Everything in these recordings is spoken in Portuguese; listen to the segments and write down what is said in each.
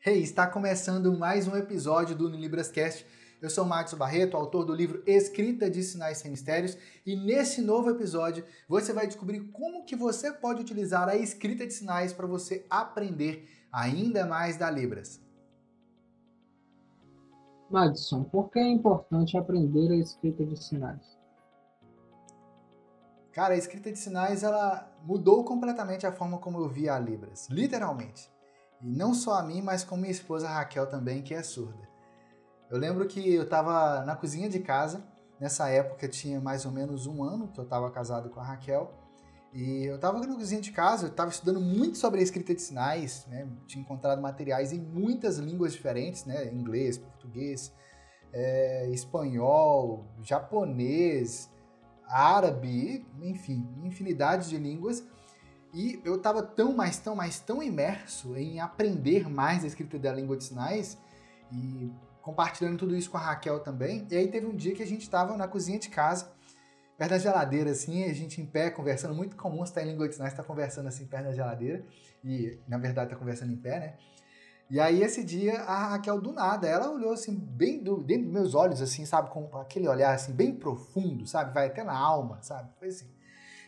Hey, está começando mais um episódio do UniLibrasCast. Eu sou o Marcos Barreto, autor do livro Escrita de Sinais Sem Mistérios, e nesse novo episódio você vai descobrir como que você pode utilizar a escrita de sinais para você aprender ainda mais da Libras. Madison, por que é importante aprender a escrita de sinais? Cara, a escrita de sinais, ela mudou completamente a forma como eu via a Libras, literalmente. E não só a mim, mas com minha esposa Raquel também, que é surda. Eu lembro que eu estava na cozinha de casa, nessa época tinha mais ou menos um ano que eu estava casado com a Raquel, e eu estava na cozinha de casa, eu estava estudando muito sobre a escrita de sinais, né? Tinha encontrado materiais em muitas línguas diferentes, né? Inglês, português, espanhol, japonês, árabe, enfim, infinidade de línguas. E eu estava tão imerso em aprender mais a escrita da língua de sinais e compartilhando tudo isso com a Raquel também. E aí teve um dia que a gente estava na cozinha de casa, perto da geladeira, assim, a gente em pé, conversando, muito comum você estar em língua de sinais, estar conversando assim perto da geladeira, e na verdade tá conversando em pé, né? E aí esse dia a Raquel do nada, ela olhou assim dentro dos meus olhos, assim, sabe, com aquele olhar assim bem profundo, sabe, vai até na alma, sabe? Foi assim.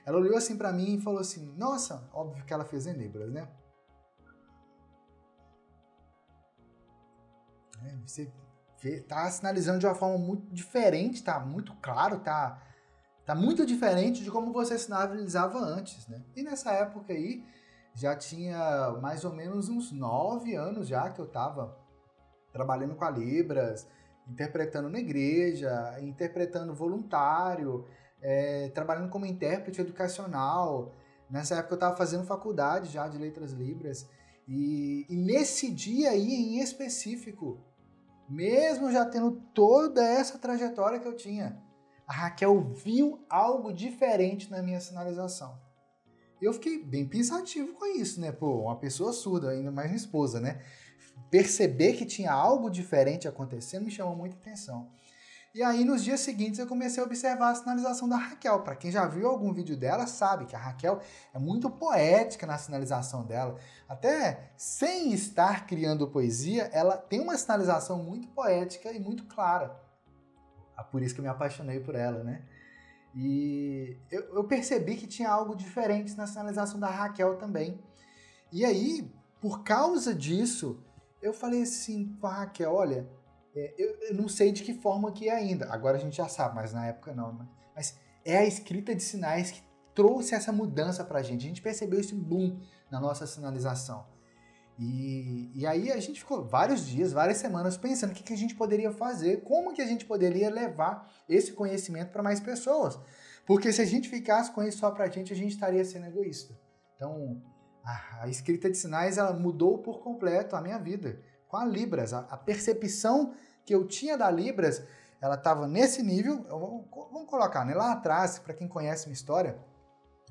Ela olhou assim pra mim e falou assim: "Nossa, óbvio que ela fez em Libras, né? Você tá sinalizando de uma forma muito diferente, tá muito claro, tá muito diferente de como você sinalizava antes, né?" E nessa época aí já tinha mais ou menos uns 9 anos já que eu tava trabalhando com a Libras, interpretando na igreja, interpretando voluntário, trabalhando como intérprete educacional. Nessa época eu estava fazendo faculdade já de Letras Libras. E nesse dia aí em específico, mesmo já tendo toda essa trajetória que eu tinha, a Raquel viu algo diferente na minha sinalização. Eu fiquei bem pensativo com isso, né? Pô, uma pessoa surda, ainda mais minha esposa, né? Perceber que tinha algo diferente acontecendo me chamou muita atenção. E aí, nos dias seguintes, eu comecei a observar a sinalização da Raquel. Para quem já viu algum vídeo dela, sabe que a Raquel é muito poética na sinalização dela. Até sem estar criando poesia, ela tem uma sinalização muito poética e muito clara. Por isso que eu me apaixonei por ela, né? E eu percebi que tinha algo diferente na sinalização da Raquel também. E aí, por causa disso, eu falei assim com a Raquel: olha, eu não sei de que forma que é ainda. Agora a gente já sabe, mas na época não. Né? Mas é a escrita de sinais que trouxe essa mudança pra gente. A gente percebeu esse boom na nossa sinalização. E aí a gente ficou vários dias, várias semanas pensando o que a gente poderia fazer, como que a gente poderia levar esse conhecimento para mais pessoas. Porque se a gente ficasse com isso só pra gente estaria sendo egoísta. Então, a escrita de sinais, ela mudou por completo a minha vida. Com a Libras, a percepção que eu tinha da Libras, ela estava nesse nível. Vamos colocar, né? Lá atrás, para quem conhece minha história,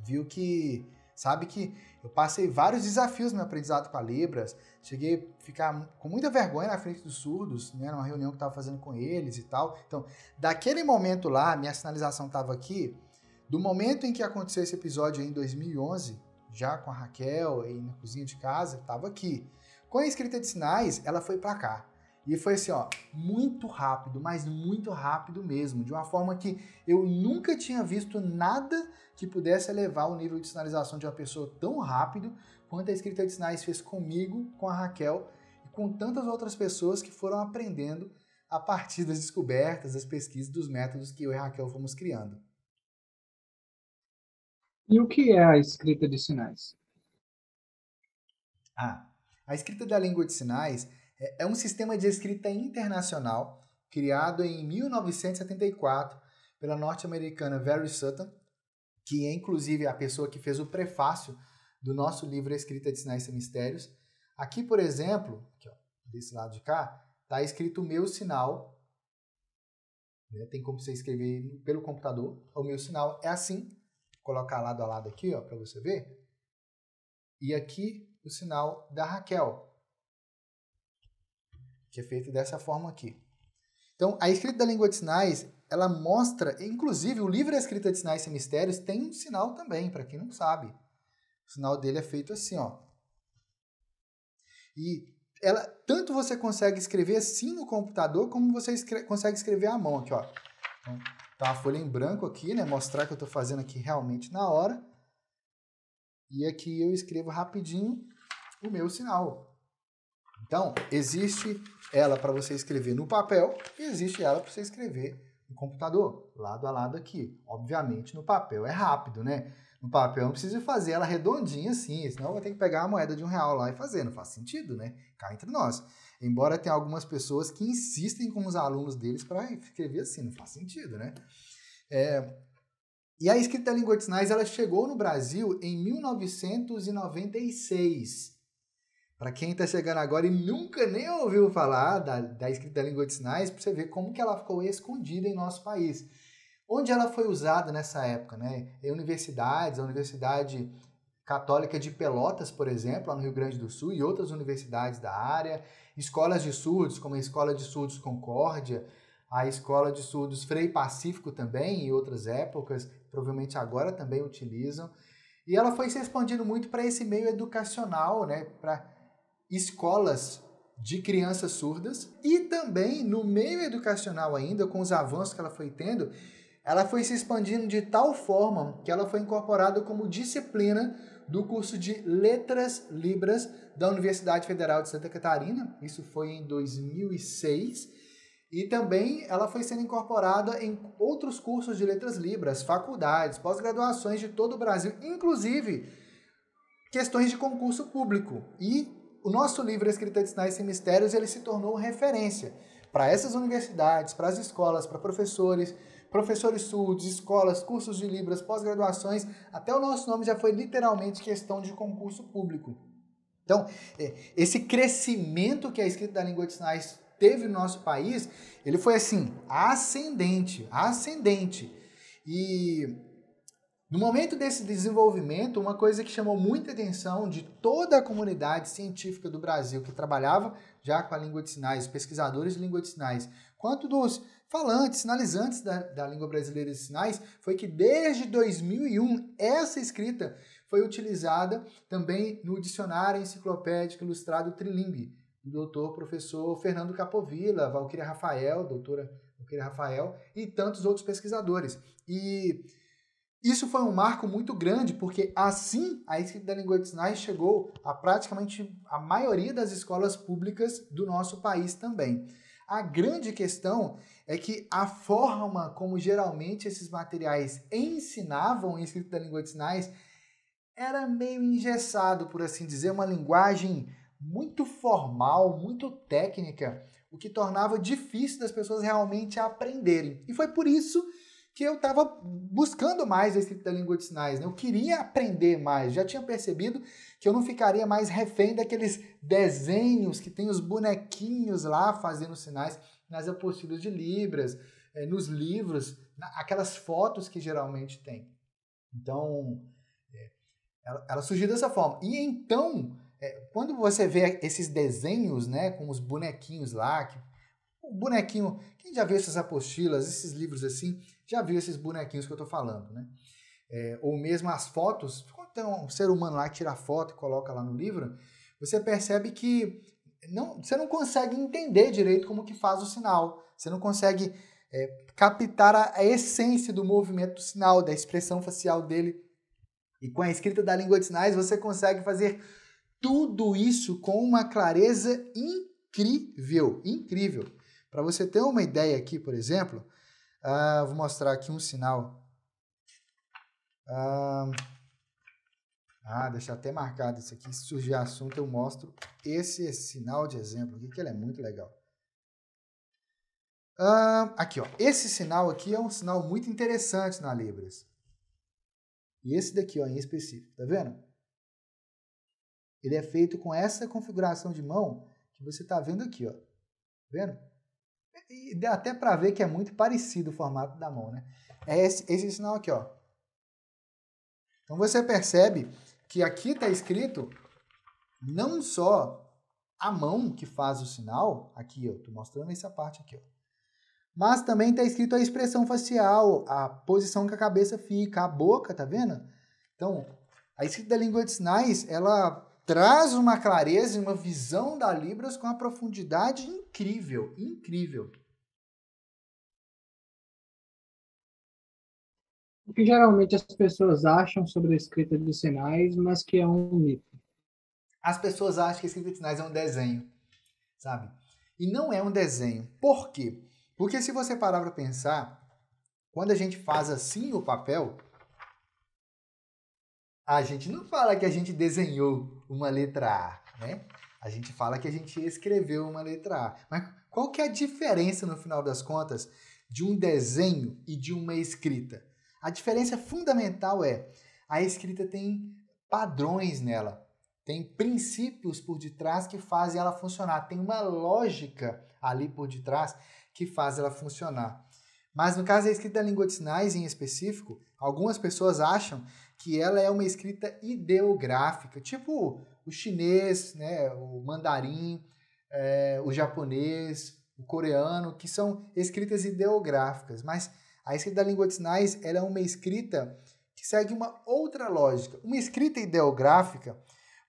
viu que, sabe que eu passei vários desafios no meu aprendizado com a Libras. Cheguei a ficar com muita vergonha na frente dos surdos, né? Numa reunião que eu estava fazendo com eles e tal. Então, daquele momento lá, minha sinalização estava aqui. Do momento em que aconteceu esse episódio aí em 2011, já com a Raquel aí na cozinha de casa, estava aqui. Com a escrita de sinais, ela foi para cá. E foi assim, ó, muito rápido, mas muito rápido mesmo, de uma forma que eu nunca tinha visto nada que pudesse elevar o nível de sinalização de uma pessoa tão rápido quanto a escrita de sinais fez comigo, com a Raquel e com tantas outras pessoas que foram aprendendo a partir das descobertas, das pesquisas, dos métodos que eu e a Raquel fomos criando. E o que é a escrita de sinais? A escrita da língua de sinais é um sistema de escrita internacional criado em 1974 pela norte-americana Very Sutton, que é inclusive a pessoa que fez o prefácio do nosso livro Escrita de Sinais Sem Mistérios. Aqui, por exemplo, aqui, ó, desse lado de cá, está escrito o meu sinal. Né? Tem como você escrever pelo computador. O meu sinal é assim. Vou colocar lado a lado aqui, para você ver. E aqui o sinal da Raquel, que é feito dessa forma aqui. Então, a escrita da língua de sinais, ela mostra, inclusive o livro Escrita de Sinais Sem Mistérios tem um sinal também, para quem não sabe. O sinal dele é feito assim, ó. E tanto você consegue escrever assim no computador, como você consegue escrever à mão aqui, ó. Então, tá uma folha em branco aqui, né? Mostrar que eu tô fazendo aqui realmente na hora. E aqui eu escrevo rapidinho o meu sinal. Então, existe ela para você escrever no papel e existe ela para você escrever no computador, lado a lado aqui. Obviamente, no papel é rápido, né? No papel eu não preciso fazer ela redondinha assim, senão eu vou ter que pegar a moeda de R$1 lá e fazer. Não faz sentido, né? Cá entre nós. Embora tenha algumas pessoas que insistem com os alunos deles para escrever assim, não faz sentido, né? E a escrita da língua de sinais, ela chegou no Brasil em 1996. Para quem está chegando agora e nunca nem ouviu falar da escrita da língua de sinais, para você ver como que ela ficou escondida em nosso país. Onde ela foi usada nessa época, né? Em universidades, a Universidade Católica de Pelotas, por exemplo, lá no Rio Grande do Sul, e outras universidades da área, escolas de surdos, como a Escola de Surdos Concórdia, a Escola de Surdos Frei Pacífico também, em outras épocas, provavelmente agora também utilizam. E ela foi se expandindo muito para esse meio educacional, né? Para escolas de crianças surdas e também no meio educacional ainda, com os avanços que ela foi tendo, ela foi se expandindo de tal forma que ela foi incorporada como disciplina do curso de Letras Libras da Universidade Federal de Santa Catarina, isso foi em 2006, e também ela foi sendo incorporada em outros cursos de Letras Libras, faculdades, pós-graduações de todo o Brasil, inclusive questões de concurso público. E o nosso livro Escrita de Sinais Sem Mistérios, ele se tornou referência para essas universidades, para as escolas, para professores surdos, escolas, cursos de Libras, pós-graduações, até o nosso nome já foi literalmente questão de concurso público. Então, esse crescimento que a escrita da língua de sinais teve no nosso país, ele foi assim, ascendente. E no momento desse desenvolvimento, uma coisa que chamou muita atenção de toda a comunidade científica do Brasil que trabalhava já com a língua de sinais, pesquisadores de língua de sinais, quanto dos falantes, sinalizantes da língua brasileira de sinais, foi que desde 2001 essa escrita foi utilizada também no Dicionário Enciclopédico Ilustrado Trilingue, do doutor professor Fernando Capovilla, Valquíria Rafael, doutora Valquíria Rafael e tantos outros pesquisadores. E isso foi um marco muito grande, porque assim a escrita da língua de sinais chegou a praticamente a maioria das escolas públicas do nosso país também. A grande questão é que a forma como geralmente esses materiais ensinavam a escrita da língua de sinais era meio engessado, por assim dizer, uma linguagem muito formal, muito técnica, o que tornava difícil das pessoas realmente aprenderem. E foi por isso que eu estava buscando mais a escrita da língua de sinais, né? Eu queria aprender mais, já tinha percebido que eu não ficaria mais refém daqueles desenhos que tem os bonequinhos lá fazendo sinais nas apostilas de Libras, nos livros, aquelas fotos que geralmente tem. Então, ela surgiu dessa forma. E então, quando você vê esses desenhos, né, com os bonequinhos lá, o bonequinho, quem já viu essas apostilas, esses livros assim, já viu esses bonequinhos que eu estou falando, né? Ou mesmo as fotos, quando tem um ser humano lá que tira a foto e coloca lá no livro, você percebe que você não consegue entender direito como que faz o sinal, você não consegue captar a essência do movimento do sinal, da expressão facial dele. E com a escrita da língua de sinais, você consegue fazer tudo isso com uma clareza incrível. Para você ter uma ideia aqui, por exemplo, vou mostrar aqui um sinal. Deixa até marcado isso aqui. Se surgir assunto, eu mostro esse sinal de exemplo aqui, que ele é muito legal. Aqui, ó. Esse sinal aqui é um sinal muito interessante na Libras. E esse daqui, ó, em específico, tá vendo? Ele é feito com essa configuração de mão que você tá vendo aqui, ó. Tá vendo? E dá até para ver que é muito parecido o formato da mão, né? É esse sinal aqui, ó. Então você percebe que aqui está escrito não só a mão que faz o sinal, aqui, ó, tô mostrando essa parte aqui, ó. Mas também está escrito a expressão facial, a posição que a cabeça fica, a boca, tá vendo? Então, a escrita da língua de sinais, ela traz uma clareza e uma visão da Libras com uma profundidade incrível, incrível. O que geralmente as pessoas acham sobre a escrita de sinais, mas que é um mito. As pessoas acham que a escrita de sinais é um desenho, sabe? E não é um desenho. Por quê? Porque se você parar para pensar, quando a gente faz assim o papel, a gente não fala que a gente desenhou uma letra A, né? A gente fala que a gente escreveu uma letra A. Mas qual que é a diferença, no final das contas, de um desenho e de uma escrita? A diferença fundamental é a escrita tem padrões nela, tem princípios por detrás que fazem ela funcionar, tem uma lógica ali por detrás que faz ela funcionar. Mas no caso da escrita da língua de sinais em específico, algumas pessoas acham que ela é uma escrita ideográfica, tipo o chinês, né, o mandarim, o japonês, o coreano, que são escritas ideográficas. Mas a escrita da língua de sinais ela é uma escrita que segue uma outra lógica. Uma escrita ideográfica,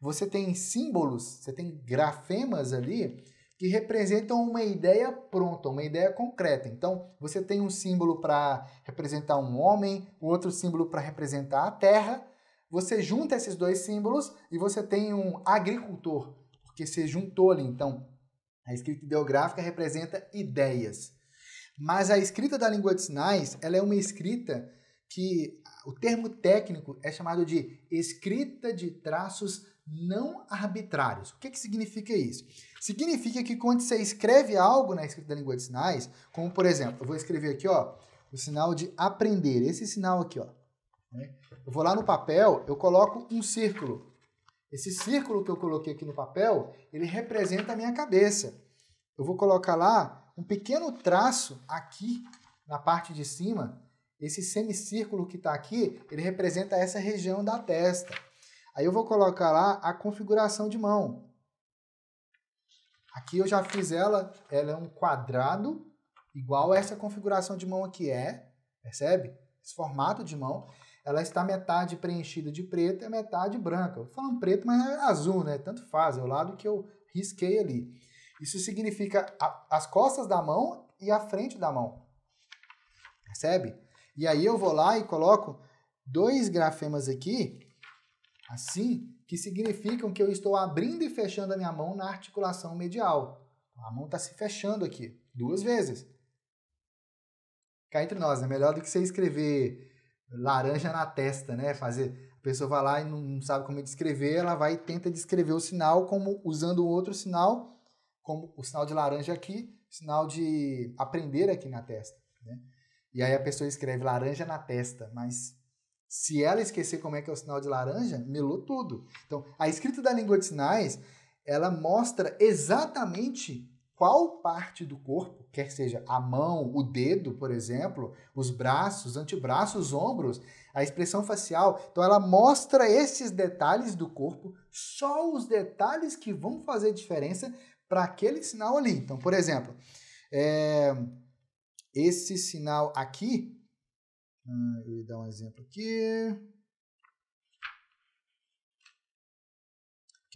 você tem símbolos, você tem grafemas ali que representam uma ideia pronta, uma ideia concreta. Então, você tem um símbolo para representar um homem, o outro símbolo para representar a terra. Você junta esses dois símbolos e você tem um agricultor, porque você juntou ali. Então, a escrita ideográfica representa ideias. Mas a escrita da língua de sinais, ela é uma escrita que o termo técnico é chamado de escrita de traços não arbitrários. O que significa isso? Significa que quando você escreve algo na escrita da língua de sinais, como por exemplo, eu vou escrever aqui, ó, o sinal de aprender, esse sinal aqui, ó. Né? Eu vou lá no papel, eu coloco um círculo. Esse círculo que eu coloquei aqui no papel, ele representa a minha cabeça. Eu vou colocar lá um pequeno traço aqui na parte de cima. Esse semicírculo que está aqui, ele representa essa região da testa. Aí eu vou colocar lá a configuração de mão. Aqui eu já fiz ela é um quadrado, igual essa configuração de mão aqui é, percebe? Esse formato de mão, ela está metade preenchida de preto e metade branca. Eu tô falando preto, mas é azul, né? Tanto faz, é o lado que eu risquei ali. Isso significa as costas da mão e a frente da mão, percebe? E aí eu vou lá e coloco dois grafemas aqui, assim, que significam que eu estou abrindo e fechando a minha mão na articulação medial. A mão está se fechando aqui, 2 vezes. Cá entre nós, é melhor do que você escrever laranja na testa, né? A pessoa vai lá e não sabe como descrever, ela vai e tenta descrever o sinal como usando o outro sinal, como o sinal de laranja aqui, sinal de aprender aqui na testa, né? E aí a pessoa escreve laranja na testa, mas se ela esquecer como é que é o sinal de laranja, melou tudo. Então, a escrita da língua de sinais, ela mostra exatamente qual parte do corpo, quer seja a mão, o dedo, por exemplo, os braços, antebraços, os ombros, a expressão facial. Então, ela mostra esses detalhes do corpo, só os detalhes que vão fazer diferença para aquele sinal ali. Então, por exemplo, esse sinal aqui, eu vou dar um exemplo aqui.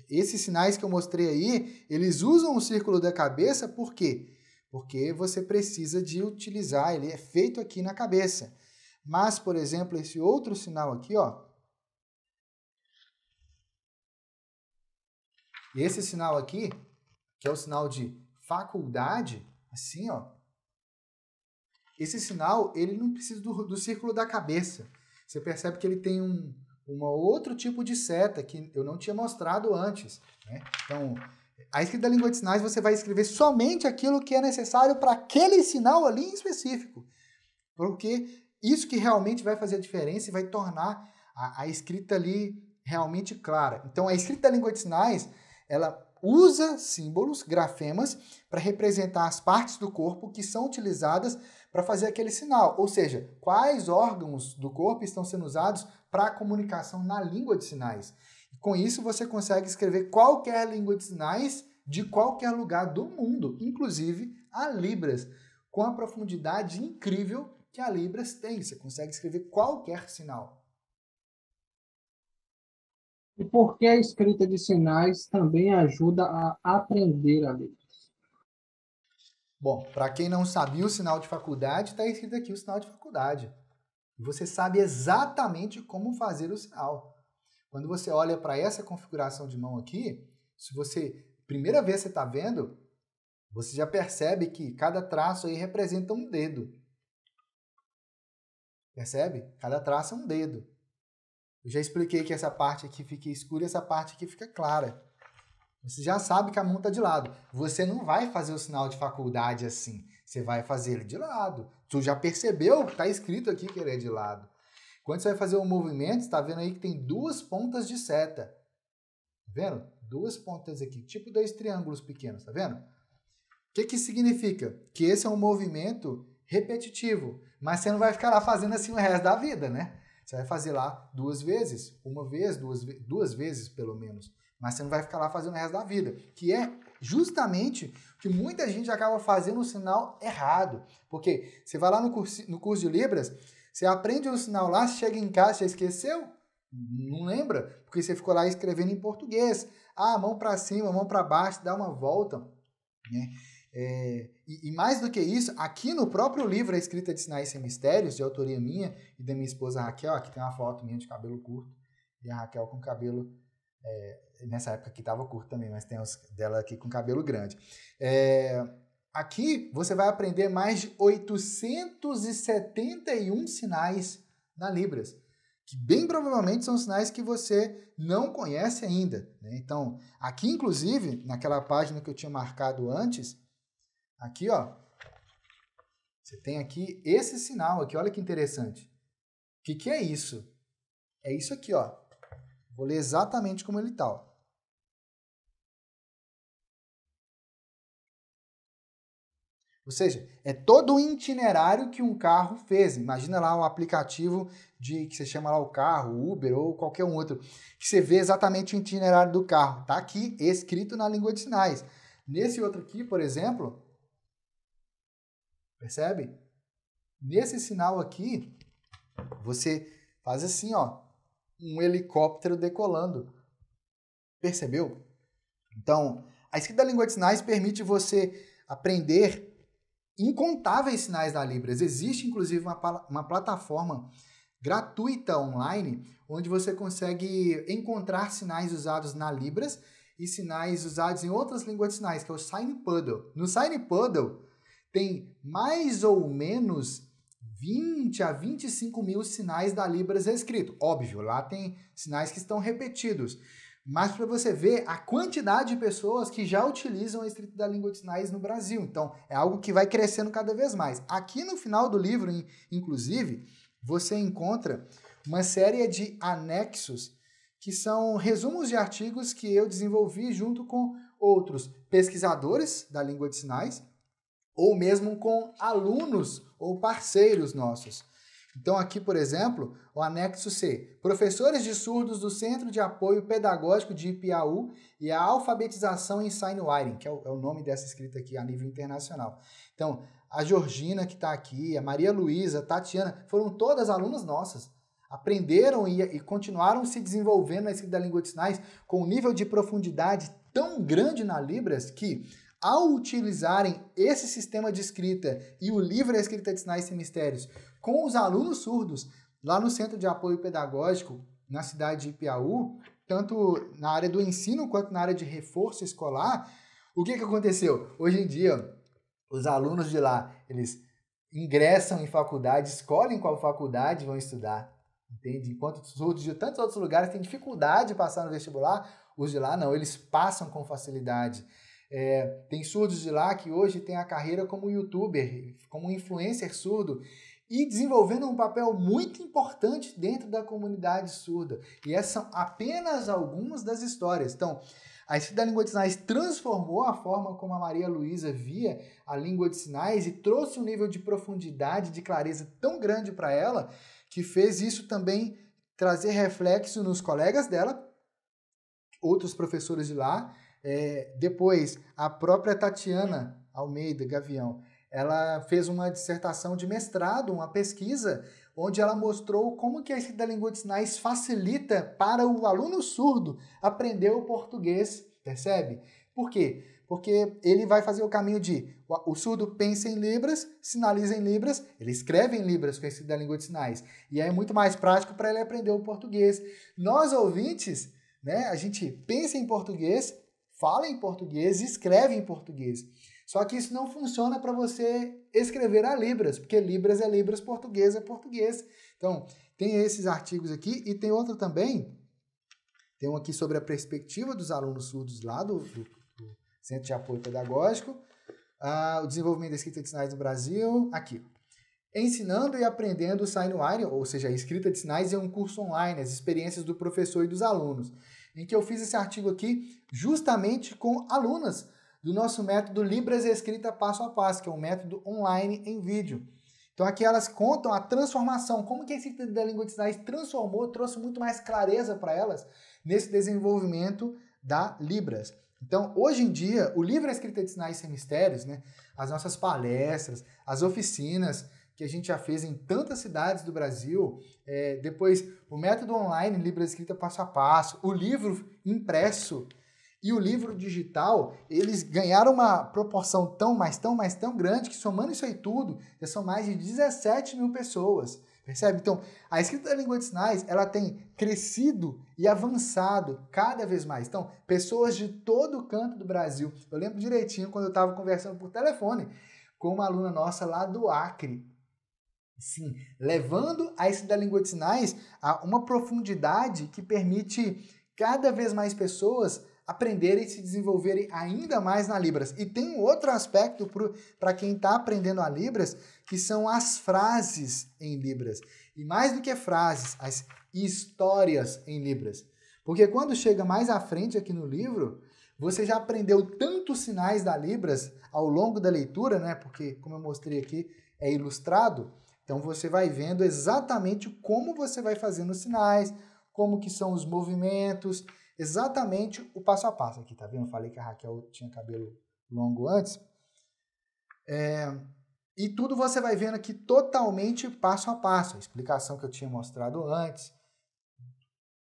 Esses sinais que eu mostrei aí, eles usam o círculo da cabeça, por quê? Porque você precisa de utilizar, ele é feito aqui na cabeça. Mas, por exemplo, esse outro sinal aqui, ó. Esse sinal aqui, que é o sinal de faculdade, assim, ó. Esse sinal, ele não precisa do círculo da cabeça. Você percebe que ele tem um outro tipo de seta que eu não tinha mostrado antes, né? Então, a escrita da língua de sinais, você vai escrever somente aquilo que é necessário para aquele sinal ali em específico. Porque isso que realmente vai fazer a diferença e vai tornar a escrita ali realmente clara. Então, a escrita da língua de sinais, ela usa símbolos, grafemas, para representar as partes do corpo que são utilizadas para fazer aquele sinal. Ou seja, quais órgãos do corpo estão sendo usados para a comunicação na língua de sinais. E com isso, você consegue escrever qualquer língua de sinais de qualquer lugar do mundo, inclusive a Libras, com a profundidade incrível que a Libras tem. Você consegue escrever qualquer sinal. E por que a escrita de sinais também ajuda a aprender a ler? Bom, para quem não sabia o sinal de faculdade, está escrito aqui o sinal de faculdade. E você sabe exatamente como fazer o sinal. Quando você olha para essa configuração de mão aqui, se você, primeira vez você está vendo, você já percebe que cada traço aí representa um dedo. Percebe? Cada traço é um dedo. Eu já expliquei que essa parte aqui fica escura e essa parte aqui fica clara. Você já sabe que a mão está de lado. Você não vai fazer o sinal de faculdade assim. Você vai fazer ele de lado. Tu já percebeu que está escrito aqui que ele é de lado. Quando você vai fazer um movimento, você está vendo aí que tem duas pontas de seta. Tá vendo? Duas pontas aqui, tipo dois triângulos pequenos, tá vendo? O que significa? Que esse é um movimento repetitivo. Mas você não vai ficar lá fazendo assim o resto da vida, né? Você vai fazer lá duas vezes, uma vez, duas vezes pelo menos. Mas você não vai ficar lá fazendo o resto da vida. Que é justamente o que muita gente acaba fazendo o sinal errado. Porque você vai lá no curso de Libras, você aprende o sinal lá, chega em casa, já esqueceu? Não lembra? Porque você ficou lá escrevendo em português. Ah, mão para cima, mão para baixo, dá uma volta. Né? E mais do que isso, aqui no próprio livro A Escrita de Sinais Sem Mistérios, de autoria minha e da minha esposa Raquel, aqui tem uma foto minha de cabelo curto, e a Raquel com cabelo, nessa época aqui estava curto também, mas tem os dela aqui com cabelo grande. Aqui você vai aprender mais de 871 sinais na Libras, que bem provavelmente são sinais que você não conhece ainda. Né? Então, aqui inclusive, naquela página que eu tinha marcado antes, aqui, ó, você tem aqui esse sinal aqui, olha que interessante. O que é isso? É isso aqui, ó. Vou ler exatamente como ele tá, ó. Ou seja, é todo o itinerário que um carro fez. Imagina lá um aplicativo que você chama lá o carro, Uber ou qualquer um outro, que você vê exatamente o itinerário do carro. Tá aqui, escrito na língua de sinais. Nesse outro aqui, por exemplo, percebe? Nesse sinal aqui, você faz assim, ó, um helicóptero decolando. Percebeu? Então, a escrita da língua de sinais permite você aprender incontáveis sinais da Libras. Existe, inclusive, uma plataforma gratuita online onde você consegue encontrar sinais usados na Libras e sinais usados em outras línguas de sinais, que é o SignPuddle. No SignPuddle tem mais ou menos 20 a 25 mil sinais da Libras escritos. Óbvio, lá tem sinais que estão repetidos. Mas para você ver a quantidade de pessoas que já utilizam a escrita da língua de sinais no Brasil. Então, é algo que vai crescendo cada vez mais. Aqui no final do livro, inclusive, você encontra uma série de anexos que são resumos de artigos que eu desenvolvi junto com outros pesquisadores da língua de sinais ou mesmo com alunos ou parceiros nossos. Então aqui, por exemplo, o anexo C, professores de surdos do Centro de Apoio Pedagógico de Ipiaú e a alfabetização em Signwriting, que é o nome dessa escrita aqui a nível internacional. Então, a Georgina que está aqui, a Maria Luísa, a Tatiana, foram todas alunas nossas. Aprenderam e continuaram se desenvolvendo na escrita da língua de sinais com um nível de profundidade tão grande na Libras que, ao utilizarem esse sistema de escrita e o livro A Escrita de Sinais Sem Mistérios com os alunos surdos lá no Centro de Apoio Pedagógico, na cidade de Ipiaú, tanto na área do ensino quanto na área de reforço escolar, o que aconteceu? Hoje em dia, os alunos de lá, eles ingressam em faculdade, escolhem qual faculdade vão estudar, entende? Enquanto os surdos de tantos outros lugares têm dificuldade de passar no vestibular, os de lá não, eles passam com facilidade. Tem surdos de lá que hoje têm a carreira como youtuber, como influencer surdo, e desenvolvendo um papel muito importante dentro da comunidade surda. E essas são apenas algumas das histórias. Então, a escrita da língua de sinais transformou a forma como a Maria Luísa via a língua de sinais e trouxe um nível de profundidade, de clareza tão grande para ela, que fez isso também trazer reflexo nos colegas dela, outros professores de lá. Depois, a própria Tatiana Almeida Gavião, ela fez uma dissertação de mestrado, uma pesquisa, onde ela mostrou como que a escrita da língua de sinais facilita para o aluno surdo aprender o português, percebe? Por quê? Porque ele vai fazer o caminho de o surdo pensa em libras, sinaliza em libras, ele escreve em libras com a escrita da língua de sinais. E aí é muito mais prático para ele aprender o português. Nós, ouvintes, né, a gente pensa em português, fala em português e escreve em português. Só que isso não funciona para você escrever a libras, porque libras é libras, português é português. Então, tem esses artigos aqui e tem outro também, tem um aqui sobre a perspectiva dos alunos surdos lá do Centro de Apoio Pedagógico, o desenvolvimento da escrita de sinais no Brasil, aqui. Ensinando e aprendendo Sign Writing, ou seja, a escrita de sinais é um curso online, as experiências do professor e dos alunos, em que eu fiz esse artigo aqui justamente com alunas do nosso método Libras Escrita Passo a Passo, que é um método online em vídeo. Então aqui elas contam a transformação, como que a escrita da língua de sinais transformou, trouxe muito mais clareza para elas nesse desenvolvimento da Libras. Então, hoje em dia, o livro Escrita de Sinais Sem Mistérios, né, as nossas palestras, as oficinas que a gente já fez em tantas cidades do Brasil, depois o método online Libras Escrita Passo a Passo, o livro impresso e o livro digital, eles ganharam uma proporção tão grande que, somando isso aí tudo, já são mais de 17 mil pessoas. Percebe? Então, a escrita da língua de sinais, ela tem crescido e avançado cada vez mais. Então, pessoas de todo o canto do Brasil. Eu lembro direitinho quando eu estava conversando por telefone com uma aluna nossa lá do Acre. Sim, levando a escrita da língua de sinais a uma profundidade que permite cada vez mais pessoas aprenderem e se desenvolverem ainda mais na Libras. E tem um outro aspecto para quem está aprendendo a Libras, que são as frases em Libras. E mais do que frases, as histórias em Libras. Porque quando chega mais à frente aqui no livro, você já aprendeu tantos sinais da Libras ao longo da leitura, né? Porque, como eu mostrei aqui, é ilustrado. Então você vai vendo exatamente como você vai fazendo os sinais, como que são os movimentos, exatamente o passo a passo aqui, tá vendo? Eu falei que a Raquel tinha cabelo longo antes. E tudo você vai vendo aqui totalmente passo a passo. A explicação que eu tinha mostrado antes,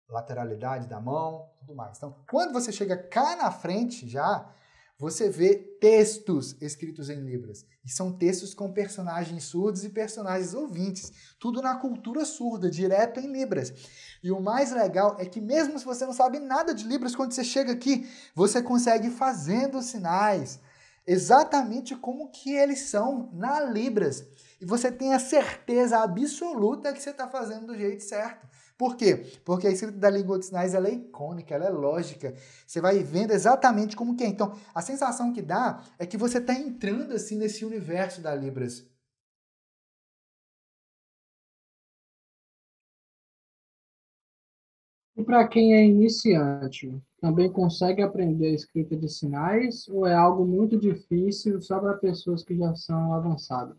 lateralidade da mão, tudo mais. Então, quando você chega cá na frente já, você vê textos escritos em Libras. E são textos com personagens surdos e personagens ouvintes. Tudo na cultura surda, direto em Libras. E o mais legal é que mesmo se você não sabe nada de Libras, quando você chega aqui, você consegue ir fazendo sinais exatamente como que eles são na Libras. E você tem a certeza absoluta que você está fazendo do jeito certo. Por quê? Porque a escrita da língua de sinais ela é icônica, ela é lógica. Você vai vendo exatamente como que é. Então, a sensação que dá é que você está entrando assim nesse universo da Libras. E para quem é iniciante, também consegue aprender a escrita de sinais ou é algo muito difícil só para pessoas que já são avançadas?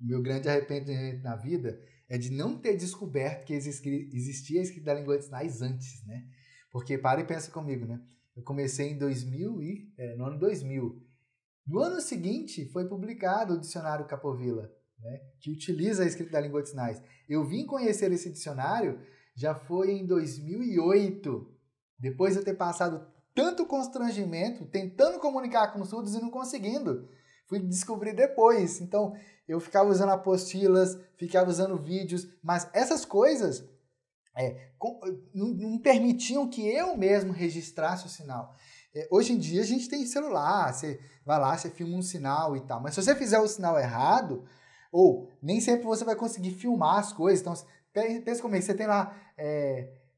O meu grande arrependimento na vida é de não ter descoberto que existia a escrita da língua de sinais antes, né? Porque para e pensa comigo, né? Eu comecei em no ano 2000. No ano seguinte foi publicado o dicionário Capovilla, né? Que utiliza a escrita da língua de sinais. Eu vim conhecer esse dicionário já foi em 2008, depois de eu ter passado tanto constrangimento, tentando comunicar com os surdos e não conseguindo. Fui descobrir depois. Então, eu ficava usando apostilas, ficava usando vídeos, mas essas coisas não permitiam que eu mesmo registrasse o sinal. Hoje em dia, a gente tem celular, você vai lá, você filma um sinal e tal, mas se você fizer o sinal errado, ou nem sempre você vai conseguir filmar as coisas. Então, pensa comigo, você tem lá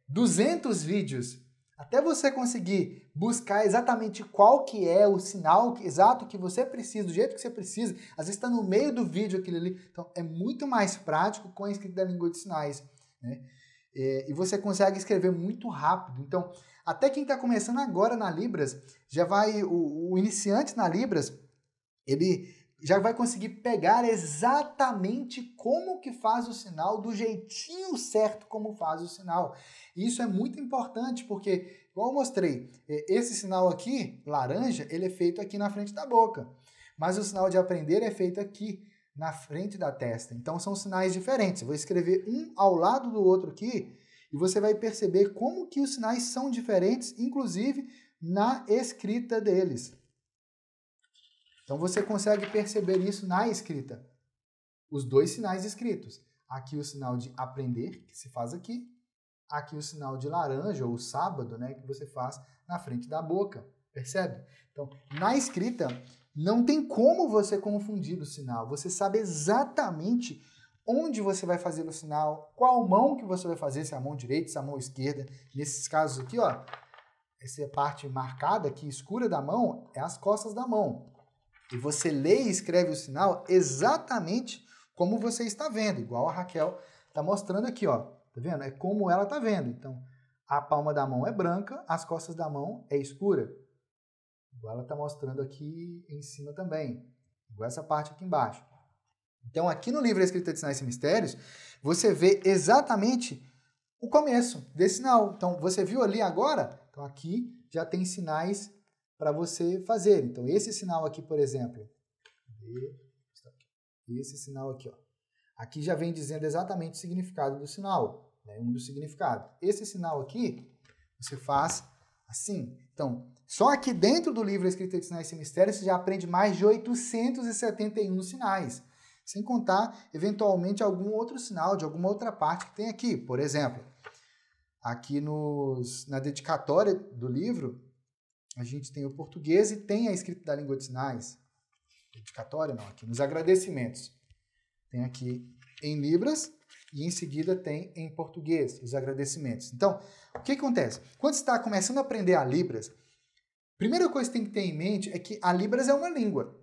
200 vídeos. Até você conseguir buscar exatamente qual que é o sinal exato que você precisa, do jeito que você precisa, às vezes está no meio do vídeo aquilo ali. Então, é muito mais prático com a escrita da língua de sinais, né? E você consegue escrever muito rápido. Então, até quem está começando agora na Libras, já vai, o iniciante na Libras, ele já vai conseguir pegar exatamente como que faz o sinal, do jeitinho certo como faz o sinal. E isso é muito importante, porque, igual eu mostrei, esse sinal aqui, laranja, ele é feito aqui na frente da boca. mas o sinal de aprender é feito aqui, na frente da testa. Então são sinais diferentes. Eu vou escrever um ao lado do outro aqui e você vai perceber como que os sinais são diferentes, inclusive na escrita deles. Então você consegue perceber isso na escrita. Os dois sinais escritos. Aqui o sinal de aprender, que se faz aqui. Aqui o sinal de laranja, ou sábado, né, que você faz na frente da boca. Percebe? Então, na escrita, não tem como você confundir o sinal. Você sabe exatamente onde você vai fazer o sinal, qual mão que você vai fazer, se é a mão direita, se é a mão esquerda. Nesses casos aqui, ó, essa parte marcada aqui, escura da mão, é as costas da mão. E você lê e escreve o sinal exatamente como você está vendo, igual a Raquel está mostrando aqui, ó. Tá vendo? É como ela está vendo. Então, a palma da mão é branca, as costas da mão é escura. Igual ela está mostrando aqui em cima também. Igual essa parte aqui embaixo. Então, aqui no livro Escrita de Sinais e Mistérios, você vê exatamente o começo desse sinal. Então, você viu ali agora? Então, aqui já tem sinais para você fazer. Então, esse sinal aqui, por exemplo. Esse sinal aqui, ó. Aqui já vem dizendo exatamente o significado do sinal. Né? Um dos significados. Esse sinal aqui, você faz assim. Então, só aqui dentro do livro Escrita de Sinais e Mistérios, você já aprende mais de 871 sinais. Sem contar, eventualmente, algum outro sinal de alguma outra parte que tem aqui. Por exemplo, aqui na dedicatória do livro, a gente tem o português e tem a escrita da língua de sinais. Dedicatória não, aqui nos agradecimentos. Tem aqui em Libras e em seguida tem em português os agradecimentos. Então, o que acontece? Quando você está começando a aprender a Libras, a primeira coisa que tem que ter em mente é que a Libras é uma língua.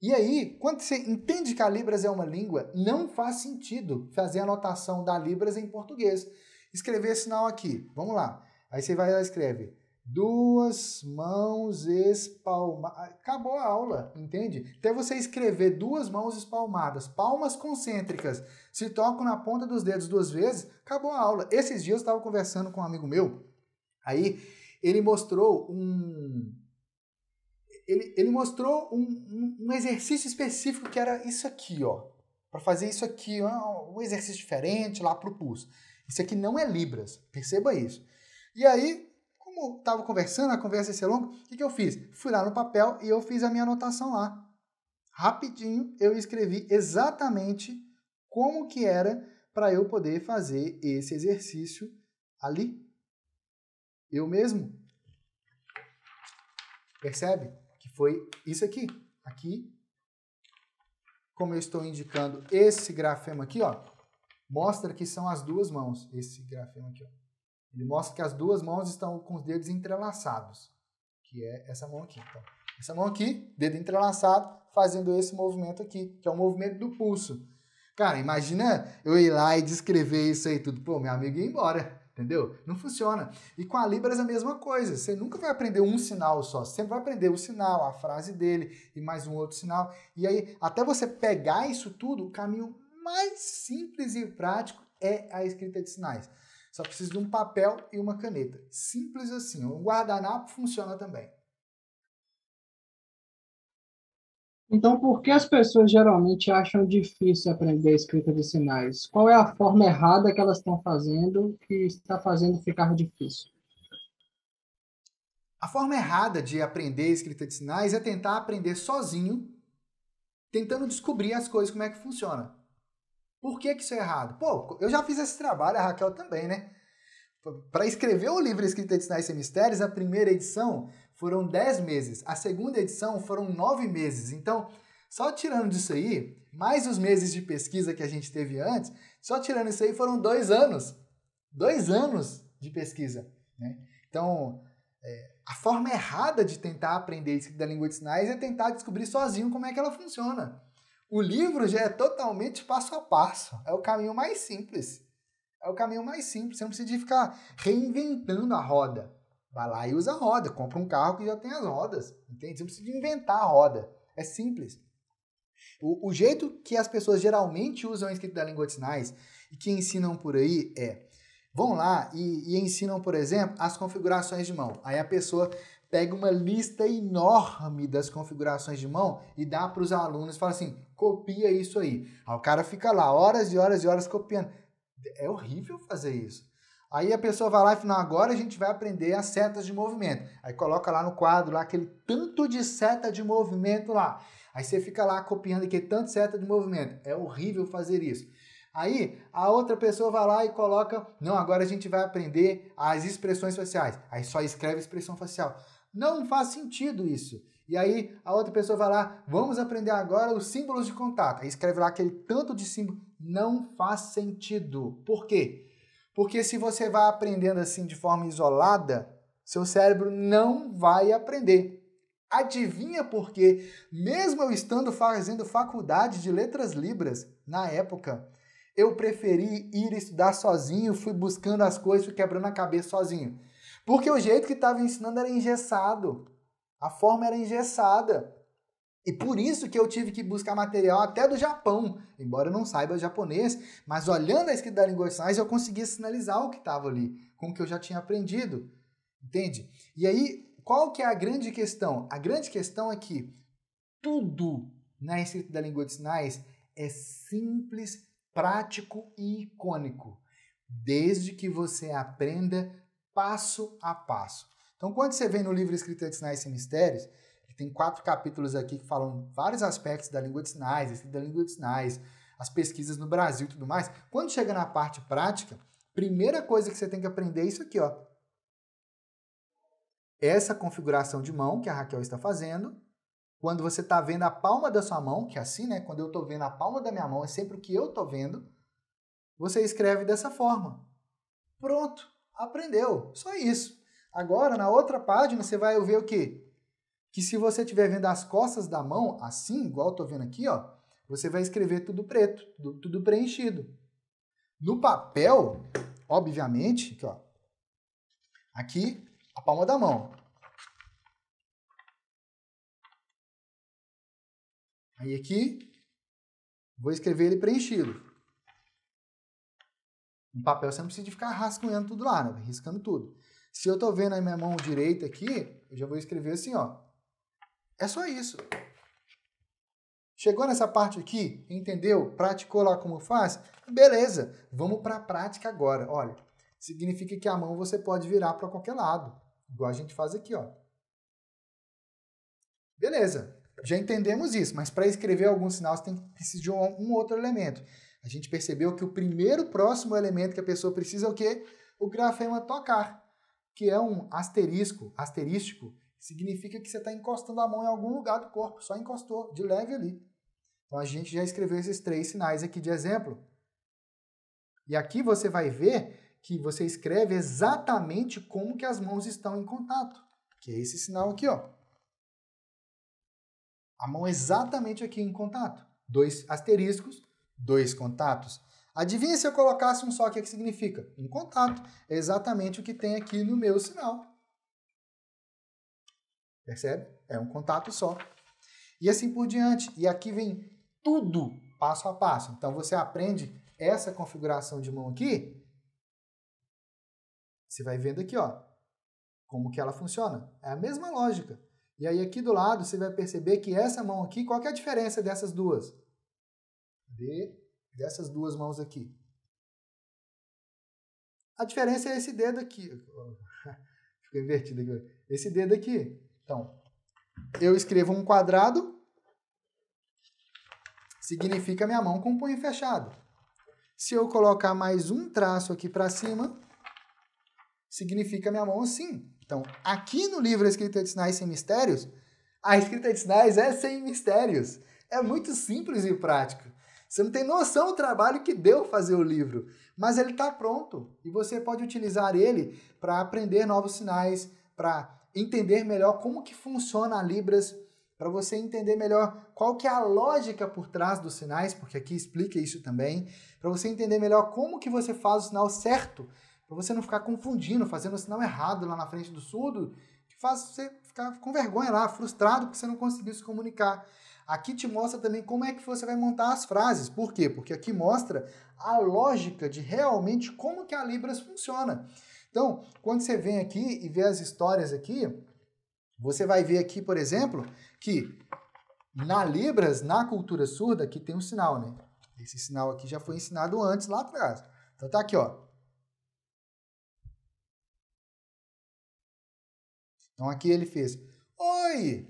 E aí, quando você entende que a Libras é uma língua, não faz sentido fazer a anotação da Libras em português. Escrever esse sinal aqui. Vamos lá. Aí você vai lá e escreve 2 mãos espalmadas. Acabou a aula, entende? Até você escrever 2 mãos espalmadas, palmas concêntricas, se tocam na ponta dos dedos 2 vezes, acabou a aula. Esses dias eu estava conversando com um amigo meu, aí ele mostrou um exercício específico que era isso aqui, ó. Para fazer isso aqui, ó, um exercício diferente lá para o pulso. Isso aqui não é Libras, perceba isso. E aí, como estava conversando, a conversa ia ser longa, o que eu fiz? Fui lá no papel e eu fiz a minha anotação lá. Rapidinho, eu escrevi exatamente como que era para eu poder fazer esse exercício ali. Eu mesmo. Percebe? Que foi isso aqui. Aqui, como eu estou indicando esse grafema aqui, ó, mostra que são as 2 mãos. Esse grafema aqui, ó. Ele mostra que as 2 mãos estão com os dedos entrelaçados, que é essa mão aqui. Então, essa mão aqui, dedo entrelaçado, fazendo esse movimento aqui, que é o movimento do pulso. Cara, imagina eu ir lá e descrever isso aí tudo. Pô, meu amigo ia embora. Entendeu? Não funciona. E com a Libras é a mesma coisa. Você nunca vai aprender um sinal só. Você sempre vai aprender o sinal, a frase dele e mais um outro sinal. E aí, até você pegar isso tudo, o caminho mais simples e prático é a escrita de sinais. Só precisa de um papel e uma caneta. Simples assim. Um guardanapo funciona também. Então, por que as pessoas geralmente acham difícil aprender a escrita de sinais? Qual é a forma errada que elas estão fazendo que está fazendo ficar difícil? A forma errada de aprender a escrita de sinais é tentar aprender sozinho, tentando descobrir as coisas, como é que funciona. Por que isso é errado? Pô, eu já fiz esse trabalho, a Raquel também, né? Para escrever o livro Escrita de Sinais e Mistérios, a primeira edição foram 10 meses. A segunda edição foram 9 meses. Então, só tirando disso aí, mais os meses de pesquisa que a gente teve antes, só tirando isso aí foram 2 anos. 2 anos de pesquisa. Né? Então, a forma errada de tentar aprender a escrita da língua de sinais é tentar descobrir sozinho como é que ela funciona. O livro já é totalmente passo a passo. É o caminho mais simples. É o caminho mais simples. Você não precisa de ficar reinventando a roda. Vai lá e usa a roda. Compra um carro que já tem as rodas. Entende? Você não precisa de inventar a roda. É simples. O jeito que as pessoas geralmente usam a escrita da língua de sinais e que ensinam por aí vão lá e ensinam, por exemplo, as configurações de mão. Aí a pessoa pega uma lista enorme das configurações de mão e dá para os alunos e fala assim, copia isso aí. Aí o cara fica lá horas e horas e horas copiando. É horrível fazer isso. Aí a pessoa vai lá e fala, não, agora a gente vai aprender as setas de movimento. Aí coloca lá no quadro lá aquele tanto de seta de movimento lá. Aí você fica lá copiando aquele tanto de seta de movimento. É horrível fazer isso. Aí a outra pessoa vai lá e coloca, não, agora a gente vai aprender as expressões faciais. Aí só escreve expressão facial. Não faz sentido isso. E aí a outra pessoa vai lá, vamos aprender agora os símbolos de contato. Aí escreve lá aquele tanto de símbolo. Não faz sentido. Por quê? Porque se você vai aprendendo assim de forma isolada, seu cérebro não vai aprender. Adivinha por quê? Mesmo eu estando fazendo faculdade de letras libras na época, eu preferi ir estudar sozinho, fui buscando as coisas, fui quebrando a cabeça sozinho. Porque o jeito que estava ensinando era engessado. A forma era engessada. E por isso que eu tive que buscar material até do Japão. Embora eu não saiba japonês, mas olhando a escrita da língua de sinais, eu conseguia sinalizar o que estava ali, com o que eu já tinha aprendido. Entende? E aí, qual que é a grande questão? A grande questão é que tudo na escrita da língua de sinais é simples, prático e icônico, desde que você aprenda passo a passo. Então, quando você vem no livro Escrita de Sinais Sem Mistérios, tem 4 capítulos aqui que falam vários aspectos da língua de sinais, a escrita da língua de sinais, as pesquisas no Brasil e tudo mais. Quando chega na parte prática, primeira coisa que você tem que aprender é isso aqui, ó. Essa configuração de mão que a Raquel está fazendo. Quando você está vendo a palma da sua mão, que é assim, né? Quando eu estou vendo a palma da minha mão, é sempre o que eu estou vendo, você escreve dessa forma. Pronto, aprendeu. Só isso. Agora, na outra página, você vai ver o quê? Que se você estiver vendo as costas da mão, assim, igual eu estou vendo aqui, ó, você vai escrever tudo preto, tudo preenchido. No papel, obviamente, aqui, ó, aqui, a palma da mão. Aí aqui, vou escrever ele preenchido. No papel você não precisa ficar rascunhando tudo lá, né? Riscando tudo. Se eu estou vendo a minha mão direita aqui, eu já vou escrever assim, ó. É só isso. Chegou nessa parte aqui, entendeu? Praticou lá como faz? Beleza, vamos para a prática agora. Olha, significa que a mão você pode virar para qualquer lado, igual a gente faz aqui, ó. Beleza, já entendemos isso, mas para escrever algum sinal você precisa de um outro elemento. A gente percebeu que o primeiro próximo elemento que a pessoa precisa é o quê? O grafema tocar, que é um asterístico, significa que você está encostando a mão em algum lugar do corpo, só encostou, de leve ali. Então a gente já escreveu esses 3 sinais aqui de exemplo. E aqui você vai ver que você escreve exatamente como que as mãos estão em contato, que é esse sinal aqui, ó. A mão exatamente aqui em contato. 2 asteriscos, 2 contatos. Adivinha se eu colocasse um só, o que significa? Um contato. É exatamente o que tem aqui no meu sinal. Percebe? É um contato só. E assim por diante. E aqui vem tudo passo a passo. Então você aprende essa configuração de mão aqui. Você vai vendo aqui, ó, como que ela funciona. É a mesma lógica. E aí aqui do lado você vai perceber que essa mão aqui, qual que é a diferença dessas duas? Dessas duas mãos aqui. A diferença é esse dedo aqui. Ficou invertido aqui. Esse dedo aqui. Então, eu escrevo um quadrado, significa minha mão com o punho fechado. Se eu colocar mais um traço aqui para cima, significa minha mão assim. Então, aqui no livro Escrita de Sinais Sem Mistérios, a escrita de sinais é sem mistérios. É muito simples e prático. Você não tem noção do trabalho que deu fazer o livro, mas ele está pronto e você pode utilizar ele para aprender novos sinais, para entender melhor como que funciona a Libras, para você entender melhor qual que é a lógica por trás dos sinais, porque aqui explica isso também, para você entender melhor como que você faz o sinal certo, para você não ficar confundindo, fazendo o sinal errado lá na frente do surdo, que faz você ficar com vergonha lá, frustrado porque você não conseguiu se comunicar. Aqui te mostra também como é que você vai montar as frases. Por quê? Porque aqui mostra a lógica de realmente como que a Libras funciona. Então, quando você vem aqui e vê as histórias aqui, Você vai ver aqui, por exemplo, que na Libras, na cultura surda, aqui tem um sinal, né? Esse sinal aqui já foi ensinado antes, lá atrás. Então tá aqui, ó. Então aqui ele fez, oi,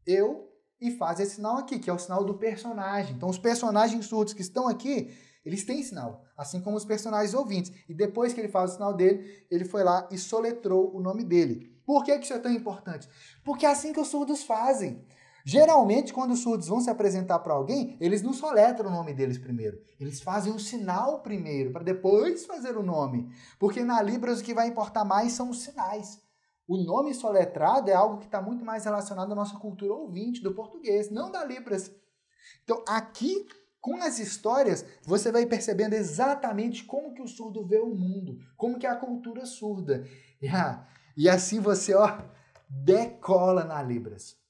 eu, e faz esse sinal aqui, que é o sinal do personagem. Então os personagens surdos que estão aqui, eles têm sinal, assim como os personagens ouvintes. E depois que ele faz o sinal dele, ele foi lá e soletrou o nome dele. Por que isso é tão importante? Porque é assim que os surdos fazem. Geralmente, quando os surdos vão se apresentar para alguém, eles não soletram o nome deles primeiro. Eles fazem um sinal primeiro, para depois fazer o nome. Porque na Libras o que vai importar mais são os sinais. O nome soletrado é algo que está muito mais relacionado à nossa cultura ouvinte do português, não da Libras. Então, aqui, com as histórias, você vai percebendo exatamente como que o surdo vê o mundo, como que é a cultura surda. E assim você, ó, decola na Libras.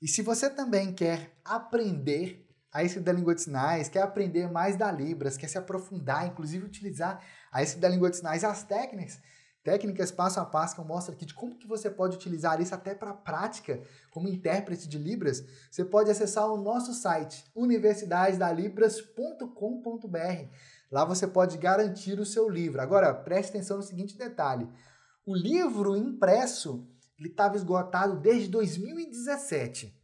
E se você também quer aprender a escrita da língua de sinais, quer aprender mais da Libras, quer se aprofundar, inclusive utilizar a escrita da língua de sinais, as técnicas passo a passo que eu mostro aqui de como que você pode utilizar isso até para a prática como intérprete de Libras, você pode acessar o nosso site, universidadedalibras.com.br. Lá você pode garantir o seu livro. Agora, preste atenção no seguinte detalhe. O livro impresso ele estava esgotado desde 2017.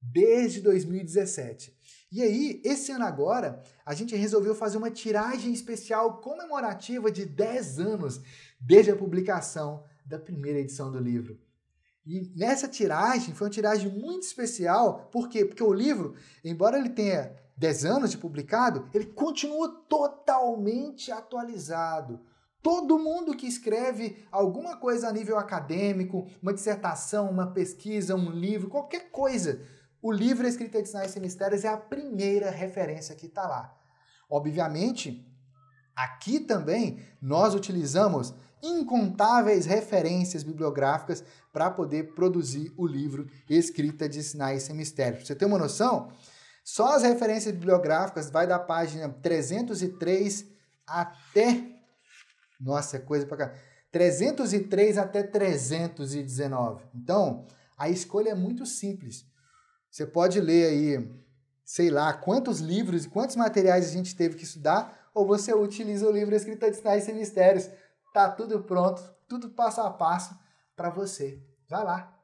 Desde 2017. E aí, esse ano agora, a gente resolveu fazer uma tiragem especial comemorativa de 10 anos desde a publicação da primeira edição do livro. E nessa tiragem, foi uma tiragem muito especial, por quê? Porque o livro, embora ele tenha 10 anos de publicado, ele continua totalmente atualizado. Todo mundo que escreve alguma coisa a nível acadêmico, uma dissertação, uma pesquisa, um livro, qualquer coisa, o livro Escrita de Sinais Sem Mistérios é a primeira referência que está lá. Obviamente, aqui também nós utilizamos incontáveis referências bibliográficas para poder produzir o livro Escrita de Sinais Sem Mistérios. Pra você ter uma noção, só as referências bibliográficas vai da página 303 até... Nossa, é coisa pra cá. 303 até 319. Então, a escolha é muito simples. Você pode ler aí, sei lá, quantos livros e quantos materiais a gente teve que estudar, ou você utiliza o livro Escrita de Sinais Sem Mistérios. Tá tudo pronto, tudo passo a passo para você. Vai lá.